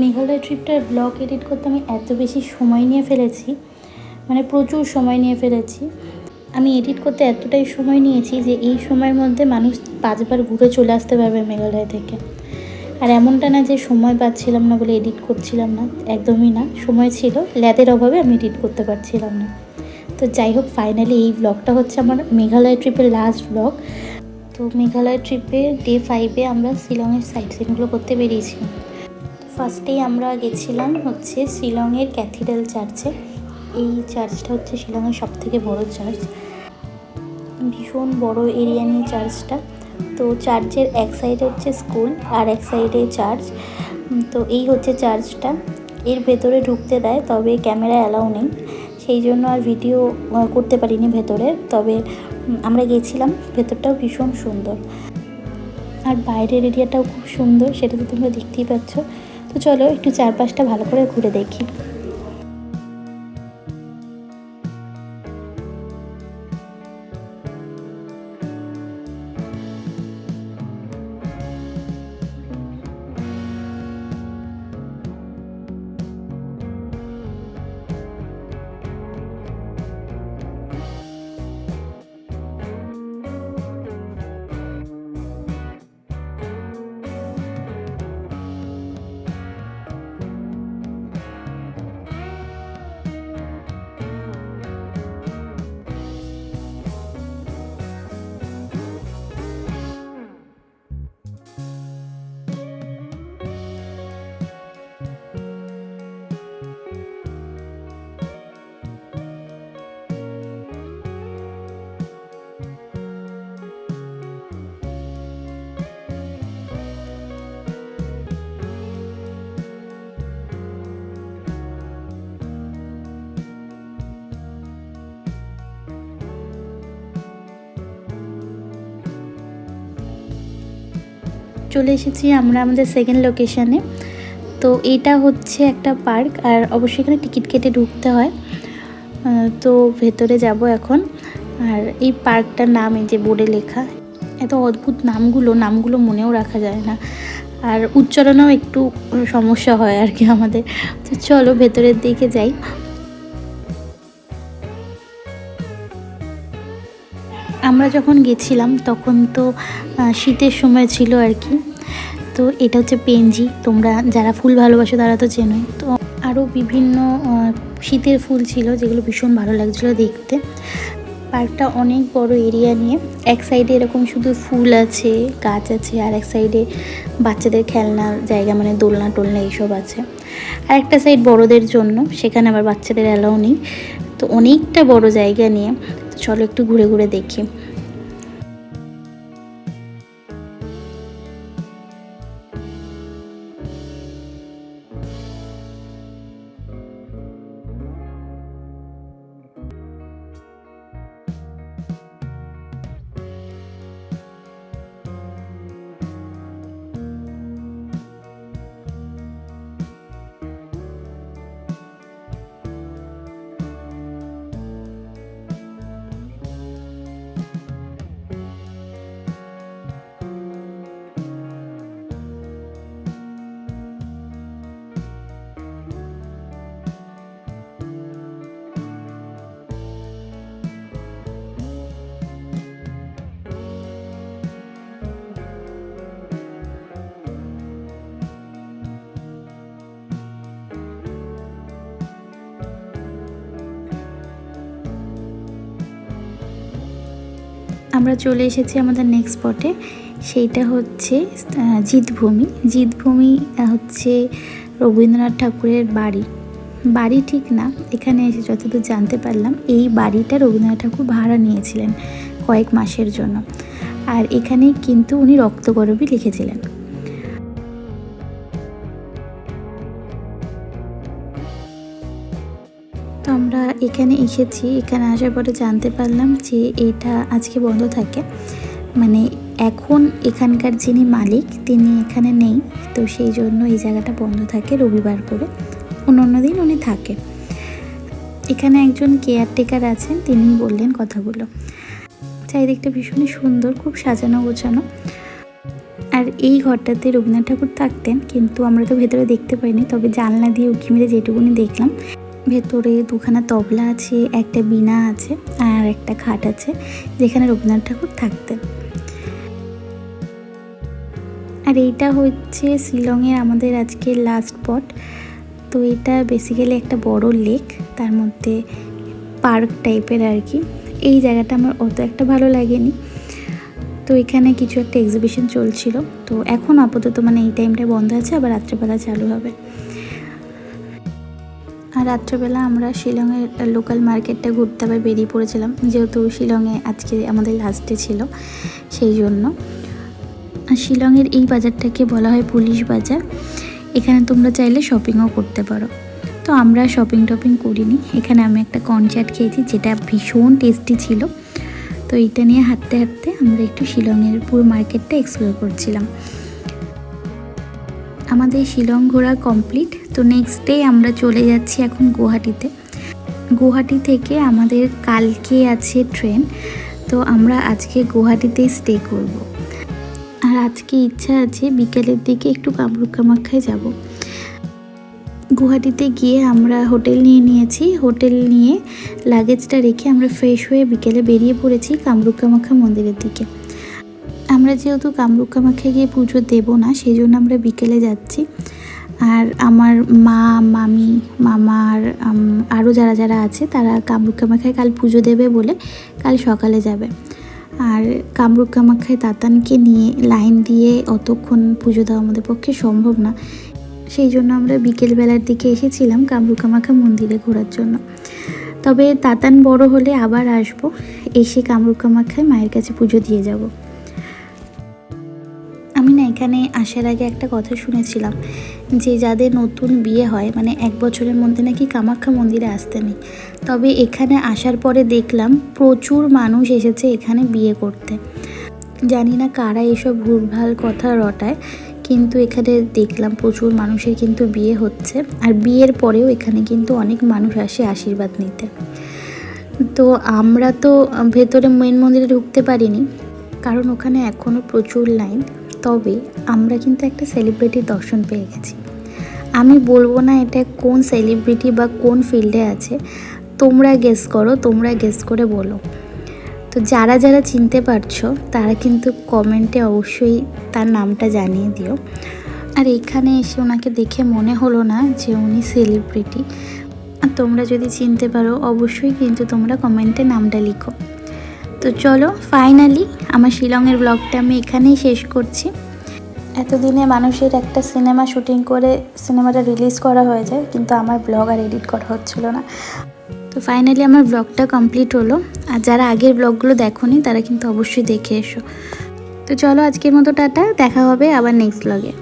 Meghalaya ট্রিপটার blog edit করতে আমি এত বেশি সময় নিয়ে ফেলেছি, মানে প্রচুর সময় নিয়ে ফেলেছি। আমি এডিট করতে এতটাই সময় নিয়েছি যে এই সময়ের মধ্যে মানুষ 5বার ঘুরে চলে আসতে পারবে মেঘালয় থেকে। আর এমনটা না যে সময় পাচ্ছিলাম না বলে এডিট করছিলাম না, একদমই না, সময় ছিল, ল্যাদের অভাবে আমি এডিট করতে পারছিলাম না। তো যাই হোক, ফাইনালি এই ব্লগটা হচ্ছে আমার মেঘালয় ট্রিপের লাস্ট ব্লগ। তো মেঘালয় ট্রিপে ডে 5-এ আমরা শিলংয়ের সাইট সিনগুলো করতে বেরিয়েছিলাম। ফার্স্টেই আমরা গেছিলাম হচ্ছে শিলংয়ের ক্যাথিড্রাল চার্চে। এই চার্চটা হচ্ছে শিলংয়ের সবথেকে বড় চার্চ, ভীষণ বড় এরিয়া নিয়ে চার্চটা। তো চার্চের এক সাইডে হচ্ছে স্কুল আর এক সাইডে চার্চ। তো এই হচ্ছে চার্চটা, এর ভেতরে ঢুকতে দেয়, তবে ক্যামেরা অ্যালাউ নেই, সেই জন্য আর ভিডিও করতে পারিনি ভেতরে। তবে আমরা গেছিলাম, ভেতরটাও ভীষণ সুন্দর আর বাইরের এরিয়াটাও খুব সুন্দর, সেটা তো তোমরা দেখতেই পাচ্ছ। তো চলো একটু চারপাশটা ভালো করে ঘুরে দেখি। চলে এসেছি আমরা আমাদের সেকেন্ড লোকেশানে। তো এটা হচ্ছে একটা পার্ক, আর অবশ্যই এখানে টিকিট কেটে ঢুকতে হয়। তো ভেতরে যাব এখন। আর এই পার্কটার নাম এই যে বোর্ডে লেখা, এত অদ্ভুত নামগুলো মনেও রাখা যায় না, আর উচ্চারণেও একটু সমস্যা হয় আর কি আমাদের। তো চলো ভেতরের দিকে যাই। আমরা যখন গেছিলাম তখন তো শীতের সময় ছিল আর কি। তো এটা হচ্ছে পেনজি, তোমরা যারা ফুল ভালোবাসো তারা তো চেনোই। তো আরও বিভিন্ন শীতের ফুল ছিল যেগুলো ভীষণ ভালো লাগছিলো দেখতে। পার্কটা অনেক বড় এরিয়া নিয়ে, এক সাইডে এরকম শুধু ফুল আছে, গাছ আছে, আর এক সাইডে বাচ্চাদের খেলনার জায়গা, মানে দোলনা টোলনা এইসব আছে। আর একটা সাইড বড়দের জন্য, সেখানে আবার বাচ্চাদের অ্যালাউ নেই। তো অনেকটা বড় জায়গা নিয়ে, তো চলো একটু ঘুরে ঘুরে দেখি। আমরা চলে এসেছি আমাদের নেক্সট স্পটে, সেইটা হচ্ছে জিতভূমি হচ্ছে রবীন্দ্রনাথ ঠাকুরের বাড়ি ঠিক না, এখানে এসে যতদূর জানতে পারলাম এই বাড়িটা রবীন্দ্রনাথ ঠাকুর ভাড়া নিয়েছিলেন কয়েক মাসের জন্য। আর এখানেই কিন্তু উনি রক্তকরবী লিখেছিলেন। তো আমরা এখানে এসেছি, এখানে আসার পরে জানতে পারলাম যে এটা আজকে বন্ধ থাকে, মানে এখন এখানকার যিনি মালিক তিনি এখানে নেই, তো সেই জন্য এই জায়গাটা বন্ধ থাকে রবিবার করে, অন্য দিন উনি থাকে। এখানে একজন কেয়ারটেকার আছেন, তিনিই বললেন কথাগুলো। চারিদিকটা ভীষণই সুন্দর, খুব সাজানো গোছানো। আর আর এই ঘরটাতে রবীন্দ্রনাথ ঠাকুর থাকতেন, কিন্তু আমরা তো ভেতরে দেখতে পাইনি, তবে জানলা দিয়ে উঁকি মেরে যেটুকুনি দেখলাম। ভেতরে দুখানা তবলা আছে, একটা বীণা আছে আর একটা খাট আছে যেখানে রবীন্দ্রনাথ ঠাকুর থাকতেন। আর এইটা হচ্ছে শিলংয়ের আমাদের আজকে লাস্ট স্পট। তো এটা বেসিক্যালি একটা বড় লেক, তার মধ্যে পার্ক টাইপের আর কি। এই জায়গাটা আমার অত একটা ভালো লাগেনি। তো এখানে কিছু একটা এক্সিবিশন চলছিল, তো এখন আপাতত মানে এই টাইমটায় বন্ধ আছে, আবার রাত্রেবেলা চালু হবে। আর রাত্রেবেলা আমরা শিলংয়ের লোকাল মার্কেটটা ঘুরতে আবার বেরিয়ে পড়েছিলাম, যেহেতু শিলংয়ে আজকে আমাদের লাস্ট ডে ছিল সেই জন্য। আর শিলংয়ের এই বাজারটাকে বলা হয় পুলিশ বাজার। এখানে তোমরা চাইলে শপিংও করতে পারো। তো আমরা শপিং টপিং করিনি, এখানে আমি একটা কর্নচাট খেয়েছি যেটা ভীষণ টেস্টি ছিল। তো এইটা নিয়ে হাঁটতে হাঁটতে আমরা একটু শিলংয়ের পুরো মার্কেটটা এক্সপ্লোর করছিলাম। আমাদের শিলং ঘোরা কমপ্লিট। তো নেক্সট ডে আমরা চলে যাচ্ছি এখন গুয়াহাটিতে। গুয়াহাটি থেকে আমাদের কালকে আছে ট্রেন, তো আমরা আজকে গুয়াহাটিতেই স্টে করব। আর আজকে ইচ্ছা আছে বিকেলের দিকে একটু কামরূপ কামাখ্যায় যাব। গুয়াহাটিতে গিয়ে আমরা হোটেল নিয়ে নিয়েছি, হোটেল নিয়ে লাগেজটা রেখে আমরা ফ্রেশ হয়ে বিকেলে বেরিয়ে পড়েছি কামরূপ কামাখ্যা মন্দিরের দিকে। আমরা যেহেতু কামরূপ কামাখ্যায় গিয়ে পুজো দেবো না, সেই জন্য আমরা বিকেলে যাচ্ছি। আর আমার মা, মামি, মামা আর আরও যারা যারা আছে তারা কামরূপ কামাখ্যায় কাল পুজো দেবে বলে কাল সকালে যাবে। আর কামরূপ কামাখ্যায় তাতানকে নিয়ে লাইন দিয়ে অতক্ষণ পুজো দেওয়া আমাদের পক্ষে সম্ভব না, সেই জন্য আমরা বিকেলবেলার দিকে এসেছিলাম কামরূপ কামাখ্যা মন্দিরে ঘোরার জন্য। তবে তাতান বড় হলে আবার আসবো, এসে কামরূপ কামাখ্যায় মায়ের কাছে পুজো দিয়ে যাব। আমি না এখানে আসার আগে একটা কথা শুনেছিলাম যে যাদের নতুন বিয়ে হয় মানে 1 বছরের মধ্যে নাকি কামাখ্যা মন্দিরে আসতে নেই। তবে এখানে আসার পরে দেখলাম প্রচুর মানুষ এসেছে এখানে বিয়ে করতে। জানি না কারা এসব ভুলভাল কথা রটায়, কিন্তু এখানে দেখলাম প্রচুর মানুষের কিন্তু বিয়ে হচ্ছে। আর বিয়ের পরেও এখানে কিন্তু অনেক মানুষ আসে আশীর্বাদ নিতে। তো আমরা তো ভেতরে মেন মন্দিরে ঢুকতে পারিনি, কারণ ওখানে এখনও প্রচুর লাইন। তবে আমরা কিন্তু একটা সেলিব্রিটির দর্শন পেয়ে গেছি। আমি বলবো না এটা কোন সেলিব্রিটি বা কোন ফিল্ডে আছে, তোমরা গেস করো, তোমরা গেস করে বলো। তো যারা যারা চিনতে পারছো তারা কিন্তু কমেন্টে অবশ্যই তার নামটা জানিয়ে দিও। আর এখানে এসে ওনাকে দেখে মনে হলো না যে উনি সেলিব্রিটি। আর তোমরা যদি চিনতে পারো অবশ্যই কিন্তু তোমরা কমেন্টে নামটা লিখো। তো চলো, ফাইনালি আমার শিলংয়ের ব্লগটা আমি এখানেই শেষ করছি। এতদিনে মানুষের একটা সিনেমা শুটিং করে সিনেমাটা রিলিজ করা হয়ে যায়, কিন্তু আমার ব্লগ আর এডিট করা হচ্ছিলো না। তো ফাইনালি আমার ব্লগটা কমপ্লিট হলো। আর যারা আগের ব্লগগুলো দেখোনি তারা কিন্তু অবশ্যই দেখে এসো। তো চলো, আজকের মতো টাটা, দেখা হবে আবার নেক্সট ব্লগে।